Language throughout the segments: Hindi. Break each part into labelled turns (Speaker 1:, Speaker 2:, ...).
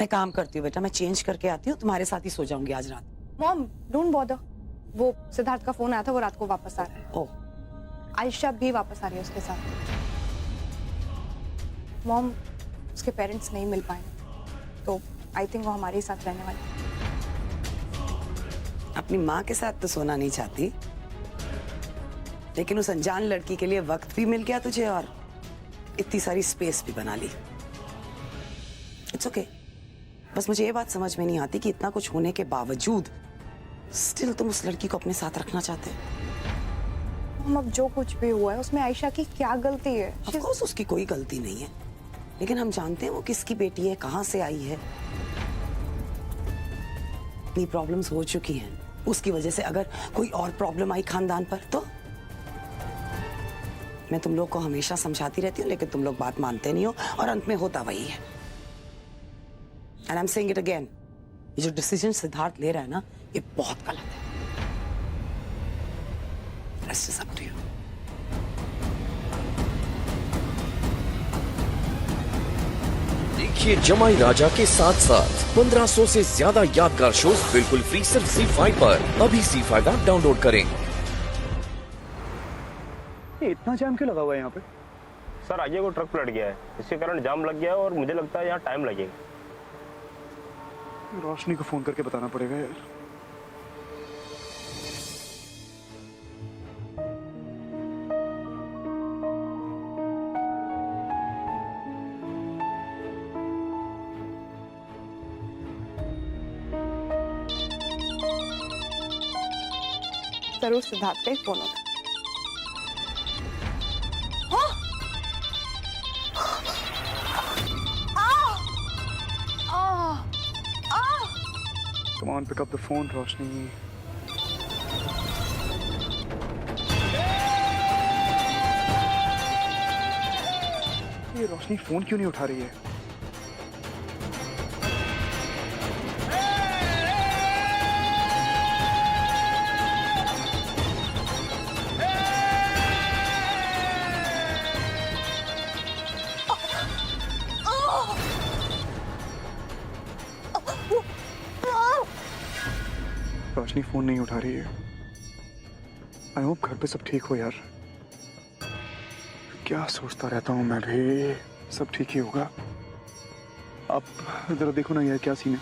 Speaker 1: मैं काम करती हूँ बेटा, मैं चेंज करके आती हूँ, तुम्हारे साथ ही सो जाऊंगी आज रात।
Speaker 2: मॉम डोंट बॉदर, वो सिद्धार्थ का फोन आया था, वो रात को वापस आ रहा है।
Speaker 1: ओह,
Speaker 2: आयशा भी वापस आ रही है उसके साथ। मॉम उसके पेरेंट्स नहीं मिल पाए तो आई थिंक वो हमारे ही साथ रहने वाली है।
Speaker 1: अपनी माँ के साथ तो सोना नहीं चाहती, लेकिन उस अनजान लड़की के लिए वक्त भी मिल गया तुझे और इतनी सारी स्पेस भी बना ली। It's okay. बस मुझे ये बात समझ में नहीं आती कि इतना कुछ होने के बावजूद स्टिल तुम उस लड़की को अपने साथ रखना चाहते हो।
Speaker 2: हम अब जो कुछ भी हुआ है उसमें आयशा की क्या गलती है?
Speaker 1: ऑफ कोर्स उसकी कोई गलती नहीं है, लेकिन हम जानते हैं वो किसकी बेटी है, कहां से आई है। इतनी प्रॉब्लम्स हो चुकी हैं, उसकी वजह से अगर कोई और प्रॉब्लम आई खानदान पर तो मैं तुम लोग को हमेशा समझाती रहती हूँ, लेकिन तुम लोग बात मानते नहीं हो और अंत में होता वही है। And I am saying it again, ये जो डिसीजन सिद्धार्थ ले रहा है ना, ये बहुत गलत है। Rest is up to you.
Speaker 3: देखिए जमाई राजा के साथ साथ 1500 से ज्यादा यादगार शोज बिल्कुल फ्री सिर्फ ZEE5 पर। अभी ZEE5 ऐप डाउनलोड करें।
Speaker 4: ये इतना जाम क्यों लगा हुआ है यहाँ पे?
Speaker 5: सर आगे को ट्रक पलट गया है, इसके कारण जाम लग गया है और मुझे लगता है यहाँ टाइम लगेगा।
Speaker 4: रोशनी को फोन करके बताना पड़ेगा यार।
Speaker 2: जरूर सिद्धार्थ पे फोन होगा।
Speaker 4: Come on, pick up the phone, रोशनी। ये रोशनी फोन क्यों नहीं उठा रही है? रोशनी फोन नहीं उठा रही है। आई होप घर पे सब ठीक हो यार। क्या सोचता रहता हूँ मैं भी, सब ठीक ही होगा। आप जरा देखो ना यार क्या सीन है।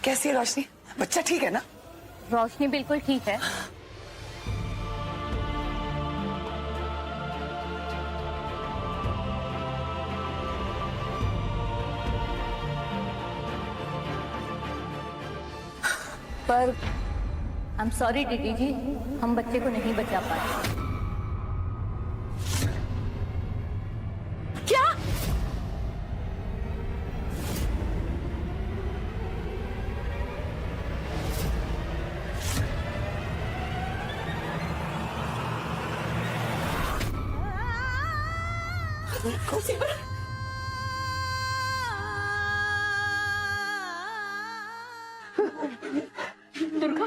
Speaker 1: कैसी है रोशनी? बच्चा ठीक है ना?
Speaker 6: रोशनी बिल्कुल ठीक है। पर आई एम सॉरी दीदी जी, हम बच्चे को नहीं बचा पाए।
Speaker 1: क्या?
Speaker 6: दुर्गा,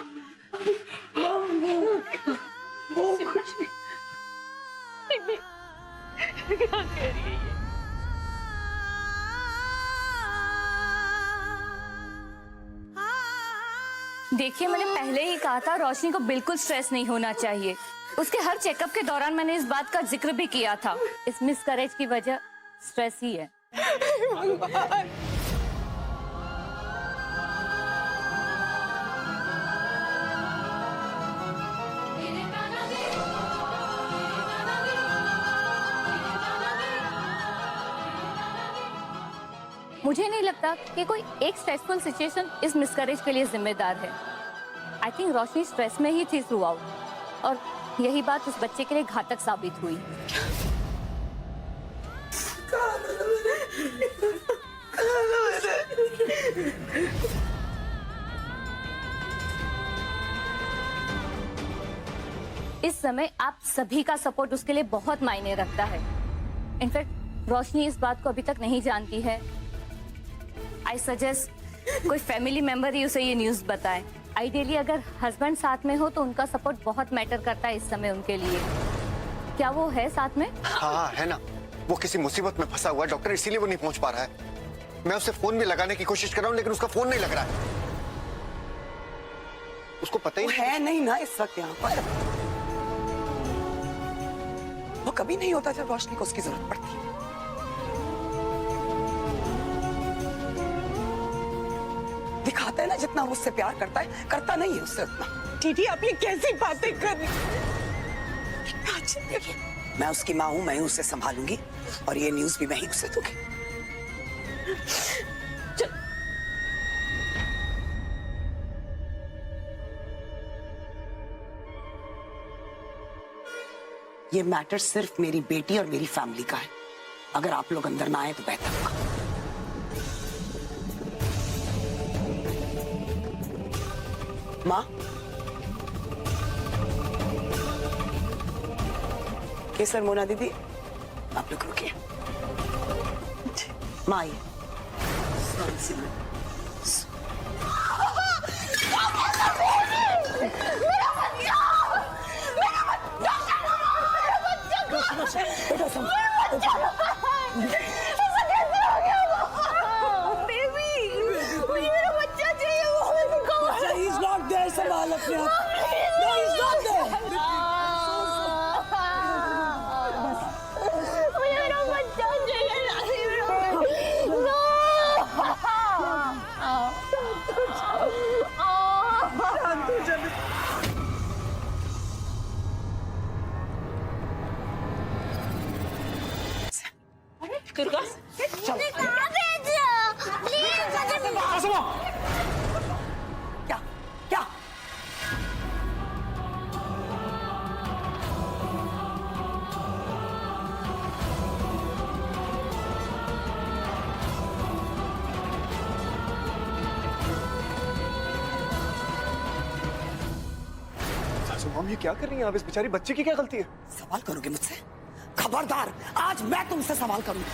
Speaker 6: क्या कह रही है ये? देखिए, मैंने पहले ही कहा था रोशनी को बिल्कुल स्ट्रेस नहीं होना चाहिए। उसके हर चेकअप के दौरान मैंने इस बात का जिक्र भी किया था। इस मिसकैरेज की वजह स्ट्रेस ही है। मुझे नहीं लगता कि कोई एक स्ट्रेसफुल सिचुएशन इस मिसकैरेज के लिए जिम्मेदार है। आई थिंक रोशनी स्ट्रेस में ही थी थ्रू आउट, और यही बात उस बच्चे के लिए घातक साबित हुई। इस समय आप सभी का सपोर्ट उसके लिए बहुत मायने रखता है। इनफैक्ट रोशनी इस बात को अभी तक नहीं जानती है। आई सजेस्ट कोई फैमिली मेंबर ही उसे ये न्यूज़ बताए। आइडियली अगर हस्बैंड साथ में हो तो उनका सपोर्ट बहुत मैटर करता है इस समय उनके लिए। क्या वो है साथ में?
Speaker 7: हाँ है ना, वो किसी मुसीबत में फंसा हुआ है डॉक्टर, इसीलिए वो नहीं पहुंच पा रहा है। मैं उसे फोन भी लगाने की कोशिश कर रहा हूँ लेकिन उसका फोन नहीं लग रहा है। उसको पता ही
Speaker 1: है नहीं ना इस वक्त यहाँ पर। वो कभी नहीं होता जब रोशनी को उसकी जरूरत पड़ती है। दिखाता है ना जितना वो उससे प्यार करता है, करता नहीं है उससे उतना।
Speaker 8: दीदी आप ये कैसी बातें कर रही?
Speaker 1: मैं उसकी माँ हूं, मैं ही उसे संभालूंगी और ये न्यूज़ भी मैं ही उसे दूंगी। ये मैटर सिर्फ मेरी बेटी और मेरी फैमिली का है। अगर आप लोग अंदर ना आए तो बेहतर होगा। माँ, केसर मोना दीदी, आप लोग रुकिए। माँ आइए।
Speaker 8: सवाल अपने आप। No, he's not there.
Speaker 9: मेरा बच्चा
Speaker 8: दुर्गा
Speaker 1: क्या क्या
Speaker 4: सासू माम ये क्या कर रही हैं आप? इस बेचारी बच्चे की क्या गलती है?
Speaker 1: सवाल करोगे मुझसे? खबरदार, आज मैं तुमसे सवाल करूंगी।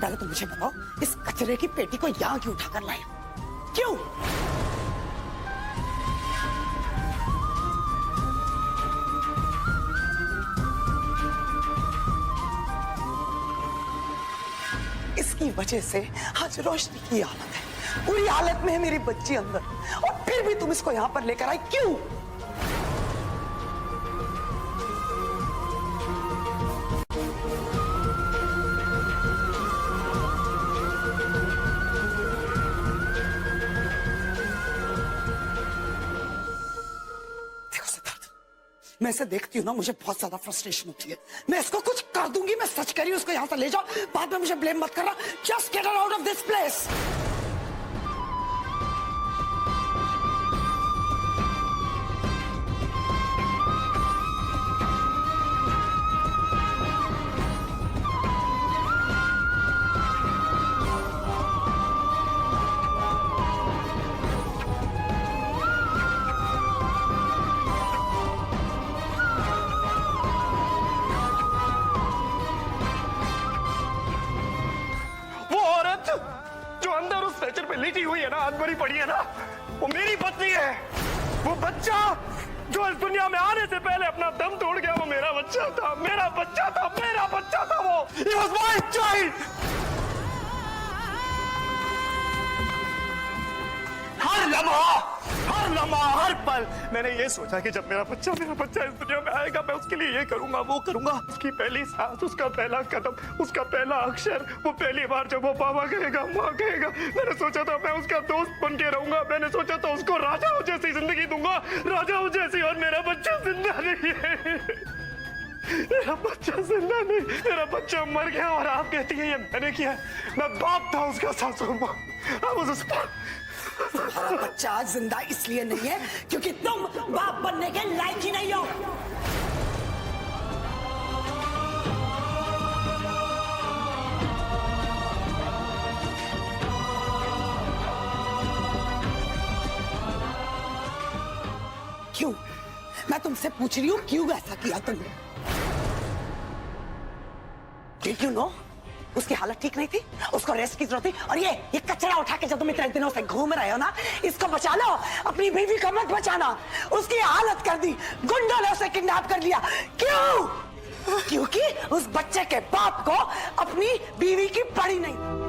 Speaker 1: पहले तो मुझे बताओ, इस कचरे की पेटी को यहां क्यों उठाकर लाए? क्यों? इसकी वजह से आज रोशनी की हालत है। बुरी हालत में है मेरी बच्ची अंदर, और फिर भी तुम इसको यहां पर लेकर आई क्यों? मैं इसे देखती हूँ ना, मुझे बहुत ज्यादा फ्रस्ट्रेशन होती है। मैं इसको कुछ कर दूंगी, मैं सच कह रही हूँ। इसको यहाँ से ले जाओ, बाद में मुझे ब्लेम मत करना। Just get out of this place.
Speaker 4: लेटी हुई है ना, हाथ भरी पड़ी है ना, वो मेरी पत्नी है। वो बच्चा जो इस दुनिया में आने से पहले अपना दम तोड़ गया, वो मेरा बच्चा था, मेरा बच्चा था, मेरा बच्चा था वो। He was my child. लम्हा, हर पल मैंने ये सोचा कि जब मेरा बच्चा इस दुनिया में आएगा, मैं उसके लिए ये करूंगा, वो करूंगा। उसकी पहली सांस, उसका पहला कदम, उसका पहला अक्षर, वो पहली बार जब वो पापा कहेगा, माँ कहेगा, मैंने सोचा था मैं उसका दोस्त बन के रहूंगा। मैंने सोचा था उसको राजाओं जैसी जिंदगी दूंगा, राजाओं जैसी। और मेरा बच्चा जिंदा नहीं है, मेरा बच्चा जिंदा नहीं, मेरा बच्चा मर गया। और आप कहती हैं ये मैंने किया? मैं बाप था उसका, सासू माँ।
Speaker 8: तुम्हारा बच्चा आज जिंदा इसलिए नहीं है क्योंकि तुम बाप बनने के लायक ही नहीं हो। क्यों? मैं तुमसे पूछ रही हूँ क्यों ऐसा किया तुमने? Did you know? उसकी हालत ठीक नहीं थी, उसको रेस्ट की जरूरत थी। और ये कचरा उठा के जो तुम इतने दिनों से घूम रहे हो ना, इसको बचा लो। अपनी बीवी को मत बचाना। उसकी हालत कर दी, गुंडों ने उसे किडनैप कर लिया। क्यों? क्योंकि उस बच्चे के बाप को अपनी बीवी की पड़ी नहीं।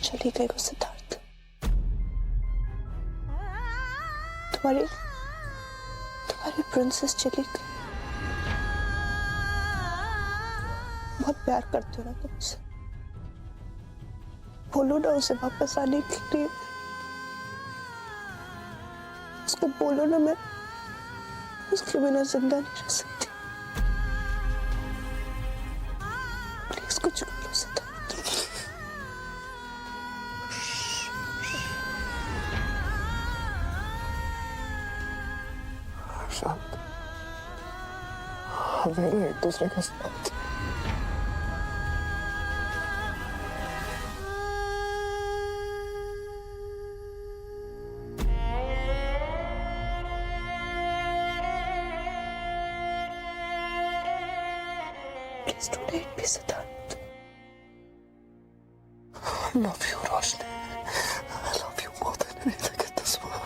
Speaker 9: चली गई वो सिद्धार्थ। तुम्हारी प्रिंसेस चली गई। बहुत प्यार करते हो ना तुम उसे। बोलो ना उसे वापस आने के लिए। उसको बोलो ना मैं उसके बिना जिंदा नहीं रह सकती। प्लीज कुछ करो सिद्धार्थ।
Speaker 7: हमें एक दूसरे का साथ।
Speaker 9: Please don't hate me, Siddharth.
Speaker 7: I love you, Roshni. I love you more than anything in this world.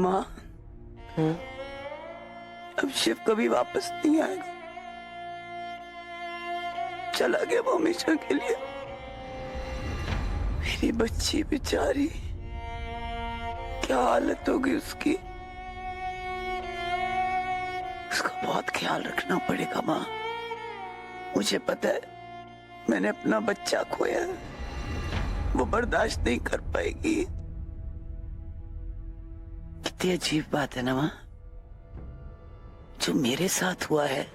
Speaker 8: माँ, अब शिव कभी वापस नहीं आएगा। चला गया वो हमेशा के लिए। मेरी बच्ची बेचारी, क्या हालत होगी उसकी। उसका बहुत ख्याल रखना पड़ेगा माँ। मुझे पता है मैंने अपना बच्चा खोया है, वो बर्दाश्त नहीं कर पाएगी। कितनी अजीब बात है ना माँ, जो मेरे साथ हुआ है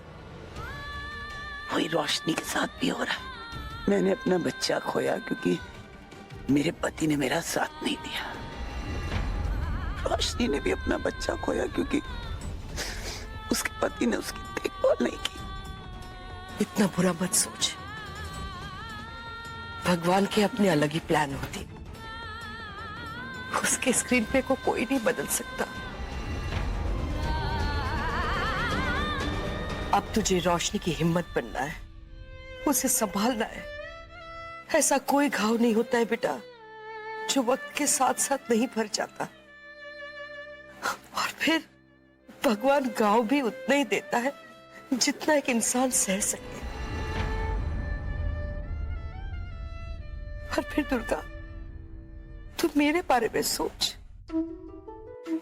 Speaker 8: वही रोशनी के साथ भी हो रहा है। मैंने अपना बच्चा खोया क्योंकि मेरे पति ने मेरा साथ नहीं दिया। रोशनी ने भी अपना बच्चा खोया क्योंकि उसके पति ने उसकी देखभाल नहीं की।
Speaker 10: इतना बुरा मत सोच। भगवान के अपने अलग ही प्लान होते। उसके स्क्रीन पे को कोई नहीं बदल सकता। अब तुझे रोशनी की हिम्मत बनना है, उसे संभालना है। ऐसा कोई घाव नहीं होता है बेटा जो वक्त के साथ साथ नहीं भर जाता। और फिर भगवान घाव भी उतना ही देता है जितना एक इंसान सह सके। और फिर दुर्गा, तू मेरे बारे में सोच।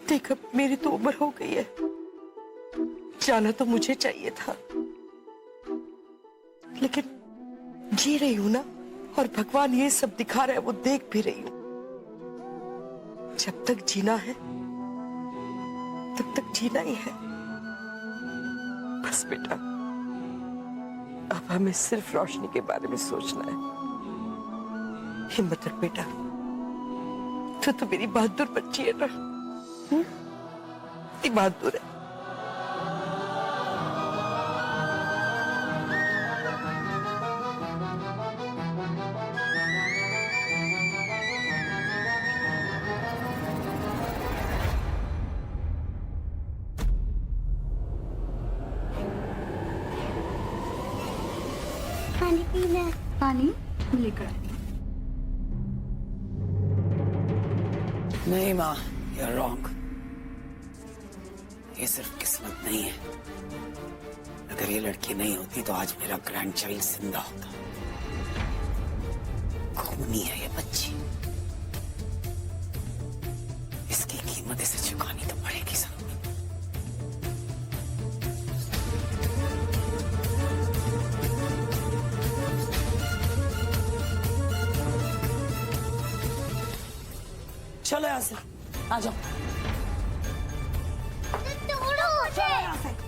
Speaker 10: देख, अब मेरी तो उम्र हो गई है, जाना तो मुझे चाहिए था, लेकिन जी रही हूं ना, और भगवान ये सब दिखा रहा है वो देख भी रही हूं। जब तक जीना है तब तक जीना ही है। बस बेटा, अब हमें सिर्फ रोशनी के बारे में सोचना है। हिम्मत रख बेटा, तो मेरी बहादुर बच्ची है ना, इतनी बहादुर है।
Speaker 11: पानी पीना है। पानी लेकर आई।
Speaker 1: नहीं माँ, you're wrong. ये सिर्फ किस्मत नहीं है। अगर ये लड़की नहीं होती तो आज मेरा ग्रैंड चाइल्ड जिंदा होता। खूनी है ये बच्ची, इसकी कीमत इसे चुकानी तो पड़ेगी सब। चलो यहाँ से, आ जाओ।
Speaker 11: तोड़ो मुझे।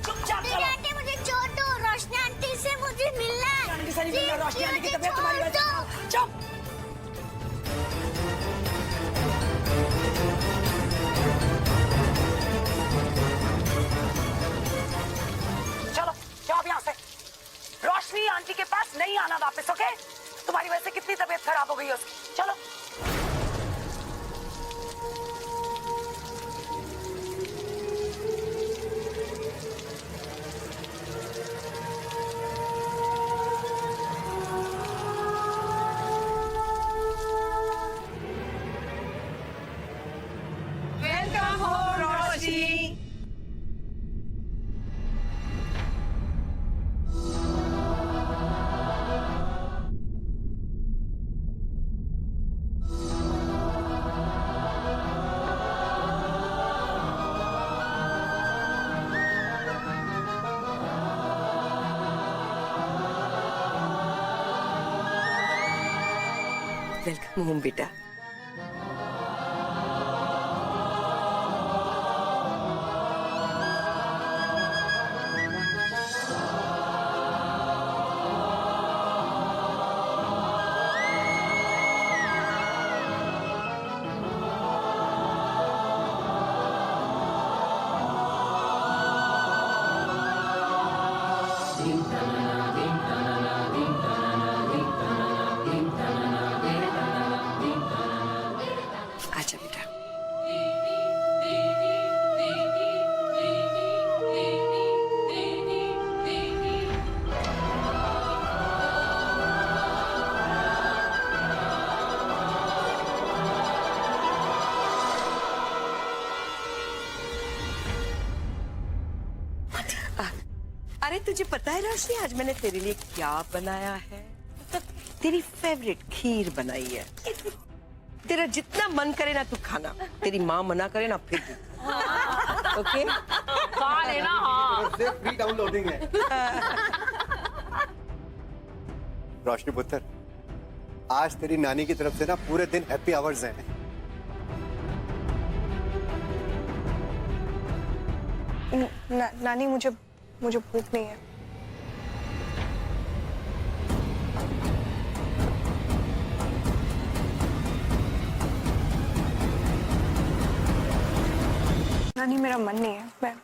Speaker 8: चुपचाप
Speaker 11: मेरी आंटी मुझे छोड़ दो। रोशनी आंटी से मुझे मिलना है।
Speaker 8: आंटी से नहीं मिलना, रोशनी आंटी की तबीयत तुम्हारी वजह से। चुप। चलो जाओ अब यहाँ से। रोशनी आंटी के पास नहीं आना वापस, ओके? तुम्हारी वजह से कितनी तबीयत खराब हो गई है उसकी। चलो।
Speaker 10: वेलकम होम बेटा। आजा बेटा। अरे तुझे पता है रोशनी, आज मैंने तेरे लिए क्या बनाया है? तेरी फेवरेट खीर बनाई है। तेरा जितना मन करे ना तू खाना, तेरी माँ मना करे ना फिर भी। ओके?
Speaker 6: खा लेना। हाँ।
Speaker 7: फ्री डाउनलोडिंग है। रोशनी पुत्र, आज तेरी नानी की तरफ से ना पूरे दिन हैप्पी आवर्स हैं।
Speaker 2: नानी, मुझे भूख नहीं है। नानी, मेरा मन नहीं है।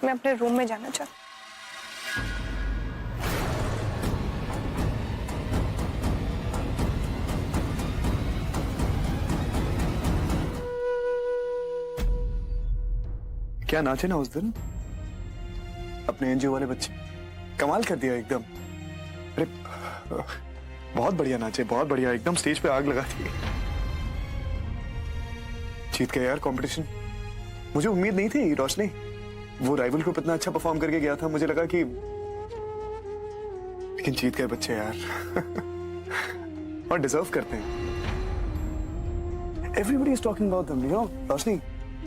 Speaker 2: मैं अपने रूम में जाना चाहती
Speaker 4: हूँ। क्या नाचे ना उस दिन अपने एनजीओ वाले बच्चे, कमाल कर दिया एकदम। अरे बहुत बढ़िया नाचे, बहुत बढ़िया, एकदम स्टेज पे आग लगा दी। जीत गए यार कंपटीशन। मुझे उम्मीद नहीं थी रोशनी, वो राइवल ग्रुप इतना अच्छा परफॉर्म करके गया था, मुझे लगा कि, लेकिन जीत गए बच्चे यार। और डिजर्व करते हैं। Everybody is talking about them, you know. रोशनी,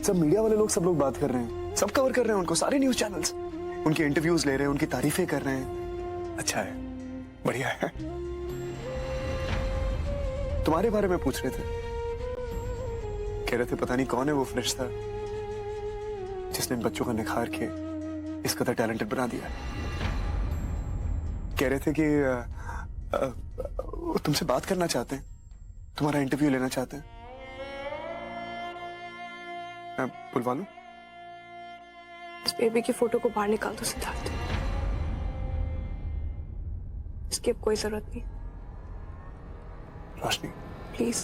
Speaker 4: सब मीडिया वाले लोग सब लोग बात कर रहे हैं, सब कवर कर रहे हैं उनको, सारे न्यूज़ चैनल्स उनके इंटरव्यूज ले रहे हैं, उनकी तारीफें कर रहे हैं। अच्छा है, बढ़िया है। तुम्हारे बारे में पूछ रहे थे, कह रहे थे पता नहीं कौन है वो फरिश्ता जिसने बच्चों का निखार के इस कदर टैलेंटेड बना दिया। कह रहे थे कि वो तुमसे बात करना चाहते हैं, तुम्हारा इंटरव्यू लेना चाहते हैं। मैं बुलवा लूं?
Speaker 9: इस बेबी की फोटो को बाहर निकाल दो सिद्धार्थ, इसकी अब कोई जरूरत नहीं।
Speaker 4: रोशनी
Speaker 9: प्लीज।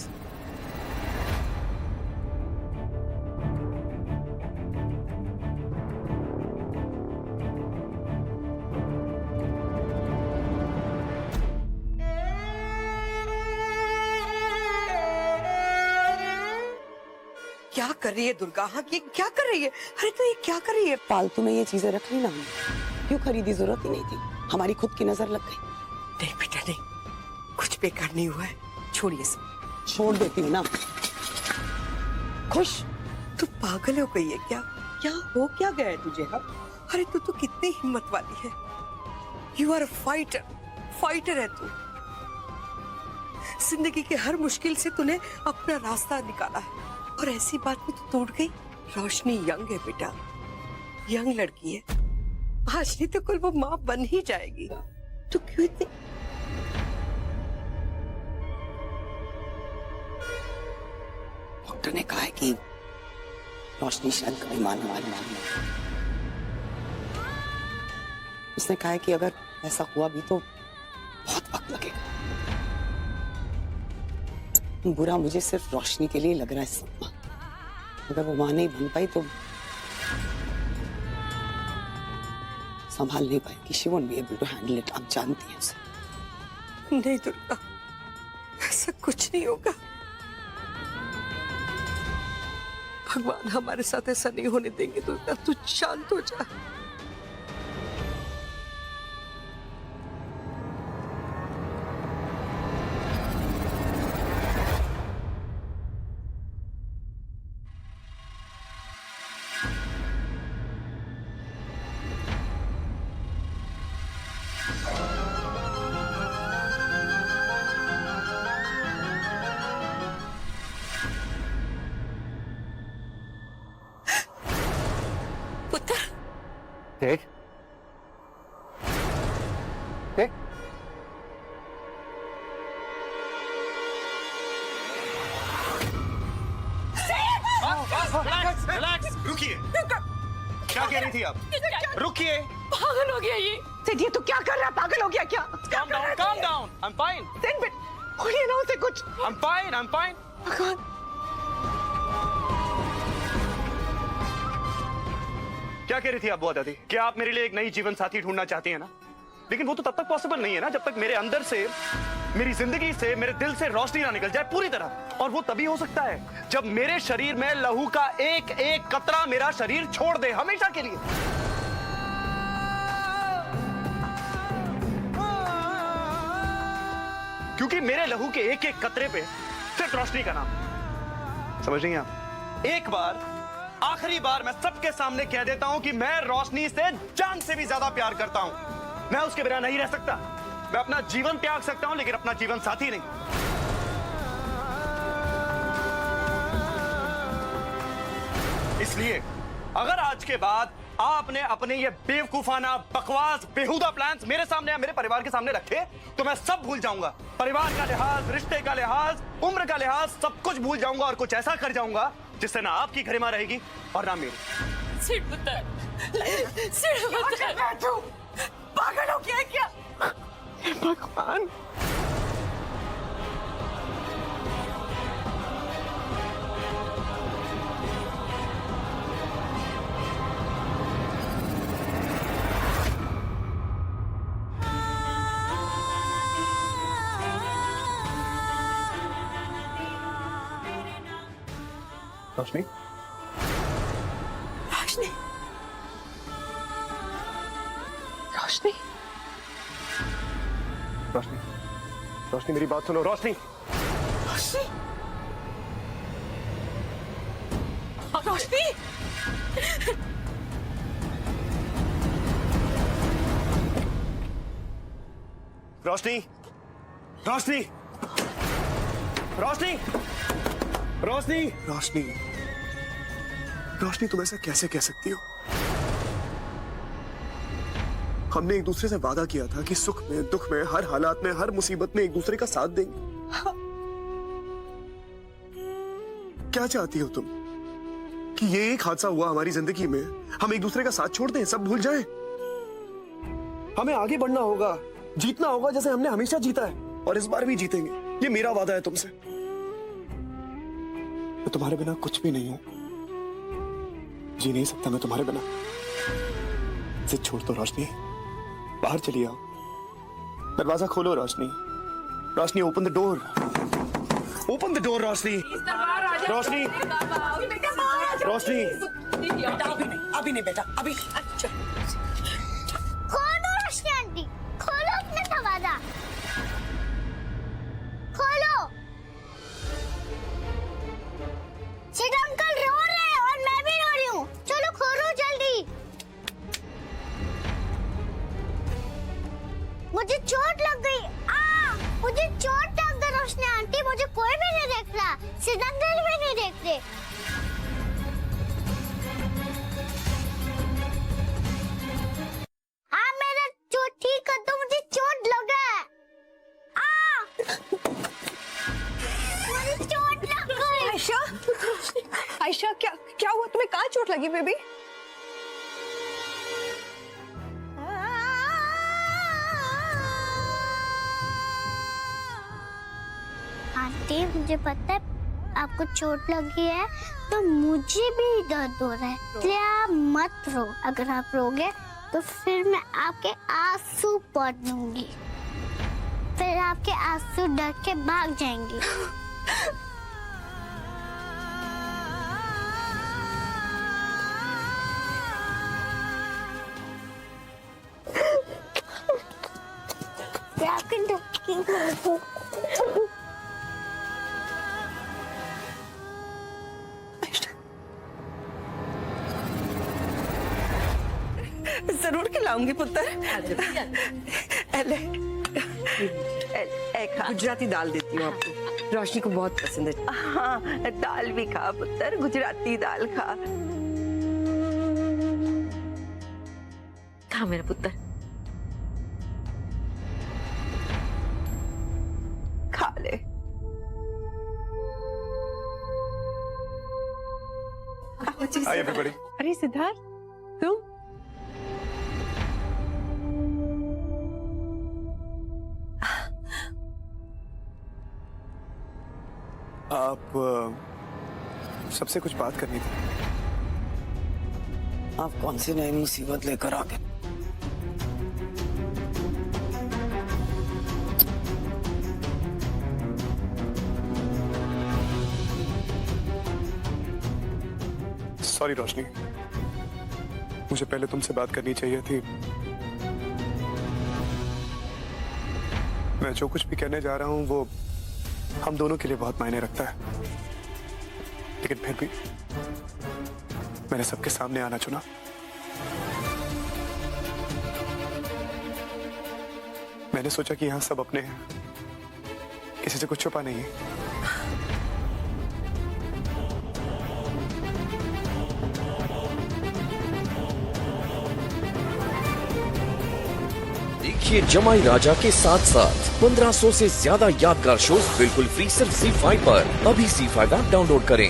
Speaker 10: क्या कर रही है दुर्गा? हाँ, ये क्या कर रही है? अरे तो ये क्या कर रही है?
Speaker 1: फालतू में ये चीजें रख ली ना हमने, क्यों खरीदी? जरूरत ही नहीं थी, हमारी खुद की नजर लग गई।
Speaker 10: नहीं बेटा नहीं, कुछ बेकार नहीं हुआ है, छोड़िए सब।
Speaker 1: छोड़ देती हूँ ना। खुश?
Speaker 10: तू पागल हो गई है क्या? क्या हो क्या गया है तुझे? हाँ, अरे तू कितनी हिम्मत वाली है। You are a fighter, fighter है तू। जिंदगी के हर मुश्किल से तूने अपना रास्ता निकाला है, और ऐसी बात में तू टूट गई। रोशनी यंग है बेटा, यंग लड़की है, आज नहीं तो कल वो माँ बन ही जाएगी। तू क्यों इतनी...
Speaker 1: डॉक्टर ने कहा है कि रोशनी शायद कभी मानने वाली नहीं। उसने कहा है कि अगर ऐसा हुआ भी तो बहुत वक्त लगेगा। बुरा मुझे सिर्फ रोशनी के लिए लग रहा है सपना। अगर वो मां नहीं बन पाई तो संभाल नहीं पाएगी। She won't be able to handle it। आप जानती हैं उसे।
Speaker 10: नहीं दुर्गा, ऐसा कुछ नहीं होगा। भगवान हमारे साथ ऐसा नहीं होने देंगे दुर्गा, तू शांत हो जा। पुत्र,
Speaker 7: देख देख,
Speaker 4: रिलैक्स, रुकिए। क्या कह रही थी आप? रुकिए।
Speaker 10: पागल हो गया ये।
Speaker 8: सिद्धि तू क्या कर रहा है? पागल हो गया क्या?
Speaker 4: Calm down, I'm fine।
Speaker 8: बोलिए ना उसे कुछ।
Speaker 4: I'm fine।
Speaker 8: भगवान,
Speaker 4: क्या कह रही थी आप बुआ दादी? क्या आप मेरे लिए एक नई जीवन साथी ढूंढना चाहती हैं ना? लेकिन वो तो तब तक पॉसिबल नहीं है ना जब तक मेरे अंदर से, मेरी जिंदगी से, मेरे दिल से रोशनी ना निकल जाए पूरी तरह। और वो तभी हो सकता है जब मेरे शरीर में लहू का एक एक कतरा मेरा शरीर छोड़ दे हमेशा के लिए। क्योंकि मेरे लहू के एक एक कतरे पे सिर्फ रोशनी का नाम। समझ रही हैं आप? एक बार, आखिरी बार मैं सबके सामने कह देता हूं कि मैं रोशनी से जान से भी ज्यादा प्यार करता हूं। मैं उसके बिना नहीं रह सकता। मैं अपना जीवन त्याग सकता हूं लेकिन अपना जीवन साथी नहीं। इसलिए अगर आज के बाद आपने अपने ये बेवकूफाना, बकवास, बेहुदा प्लान्स मेरे सामने या मेरे परिवार के सामने रखे तो मैं सब भूल जाऊंगा। परिवार का लिहाज, रिश्ते का लिहाज, उम्र का लिहाज, सब कुछ भूल जाऊंगा और कुछ ऐसा कर जाऊंगा जिससे ना आपकी गरिमा रहेगी और ना मेरी।
Speaker 10: पागल हो गया है क्या?
Speaker 8: भगवान,
Speaker 4: रोशनी,
Speaker 10: रोशनी,
Speaker 8: रोशनी,
Speaker 4: रोशनी, रोशनी मेरी बात सुनो। रोशनी,
Speaker 8: रोशनी,
Speaker 10: रोशनी
Speaker 4: रोशनी रोशनी रोशनी रोशनी रोशनी रोशनी, तुम ऐसा कैसे कह सकती हो? हमने एक दूसरे से वादा किया था कि सुख में दुख में हर हालात में हर मुसीबत में एक दूसरे का साथ देंगे। क्या चाहती हो तुम कि ये एक हादसा हुआ हमारी जिंदगी में, हम एक दूसरे का साथ छोड़ दें, सब भूल जाएं? हमें आगे बढ़ना होगा, जीतना होगा जैसे हमने हमेशा जीता है, और इस बार भी जीतेंगे। ये मेरा वादा है तुमसे। मैं तुम्हारे बिना कुछ भी नहीं हूं, जी नहीं सकता मैं तुम्हारे बिना। जिद छोड़ दो रोशनी, बाहर चली आओ, दरवाजा खोलो Roshni. Roshni, open the door, open the door Roshni. Roshni, Roshni,
Speaker 8: अभी नहीं बेटा, अभी
Speaker 11: खोलो रोशनी आंटी, खोलो अपना दरवाजा, खोलो। सिड अंकल रो रहे हैं और मैं भी रो रही हूँ, चलो खोलो जल्दी। मुझे चोट लग गई, मुझे चोट लग गई रोशनी आंटी, मुझे कोई भी नहीं देख रहा, सिड अंकल भी नहीं देख रहे। मेरा चोट ठीक कर दो, मुझे चोट लगा है। मुझे चोट लग गई।
Speaker 2: आयशा, आयशा क्या क्या हुआ तुम्हें? कहाँ चोट लगी बेबी?
Speaker 11: आंटी, मुझे पता है आपको चोट लगी है, तो मुझे भी दर्द हो रहा है, इसलिए आप मत रो। अगर आप रोगे तो फिर मैं आपके आंसू पहुंच दूंगी, फिर आपके आंसू डर के भाग जाएंगे। आपके डर की
Speaker 10: जरूर खिलाऊंगी पुत्र। गुजराती दाल देती हूँ आपको, रोशनी को बहुत पसंद है। हाँ, दाल भी खा पुत्र, गुजराती दाल खा। खा मेरा पुत्र, खा ले।
Speaker 4: Hi everybody.
Speaker 10: अरे सिद्धार्थ, तुम?
Speaker 4: आप सबसे कुछ बात करनी थी।
Speaker 1: आप कौन सी नई मुसीबत लेकर आ गए?
Speaker 4: सॉरी रोशनी, मुझे पहले तुमसे बात करनी चाहिए थी। मैं जो कुछ भी कहने जा रहा हूं वो हम दोनों के लिए बहुत मायने रखता है, लेकिन फिर भी मैंने सबके सामने आना चुना। मैंने सोचा कि यहां सब अपने हैं, किसी से कुछ छुपा नहीं है।
Speaker 3: देखिए जमाई राजा के साथ साथ 1500 से ज्यादा यादगार शोज बिल्कुल फ्री सिर्फ ZEE5 पर। अभी ZEE5 ऐप डाउनलोड करें।